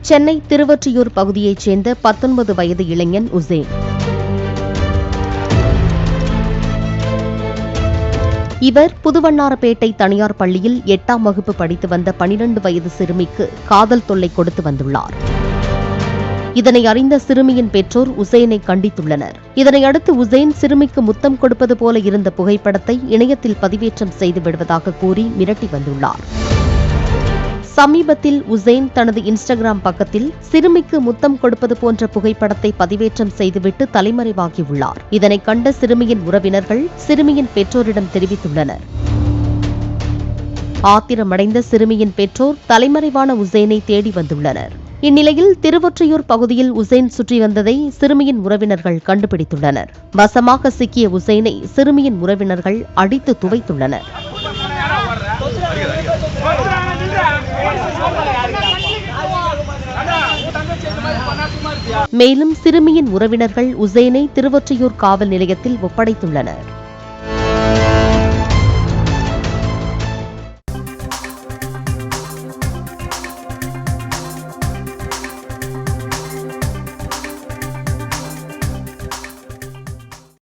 சென்னை திருவொற்றியூர் பகுதியைச் சேர்ந்த 19 வயது இளைஞன் உசேன். இவர் புதுவண்ணாரப்பேட்டை தனியார் பள்ளியில் 8ஆம் வகுப்பு படித்து வந்த 12 வயது சிறுமிக்கு காதல் தொல்லை கொடுத்து வந்துள்ளார். இதனை அறிந்த சிறுமியின் பெற்றோர் உசேனை கண்டித்துள்ளனர். இதனையடுத்து உசேன் சிறுமிக்கு முத்தம் கொடுப்பது போல இருந்த புகைப்படத்தை இணையத்தில் பதிவேற்றம் செய்து விடுவதாக கூறி மிரட்டி வந்துள்ளார். சமீபத்தில் உசேன் தனது இன்ஸ்டாகிராம் பக்கத்தில் சிறுமிக்கு முத்தம் கொடுப்பது போன்ற புகைப்படத்தை பதிவேற்றம் செய்துவிட்டு தலைமறைவாகியுள்ளார். இதனை கண்ட சிறுமியின் உறவினர்கள் சிறுமியின் பெற்றோரிடம் தெரிவித்துள்ளனர். ஆத்திரமடைந்த சிறுமியின் பெற்றோர் தலைமறைவான உசேனை தேடி வந்துள்ளனர். இந்நிலையில் திருவொற்றியூர் பகுதியில் உசேன் சுற்றி வந்ததை சிறுமியின் உறவினர்கள் கண்டுபிடித்துள்ளனர். வசமாக சிக்கிய உசேனை சிறுமியின் உறவினர்கள் அடித்து துவைத்துள்ளனர். மேலும் சிறுமியின் உறவினர்கள் உசேனை திருவொற்றியூர் காவல் நிலையத்தில் ஒப்படைத்துள்ளனர்.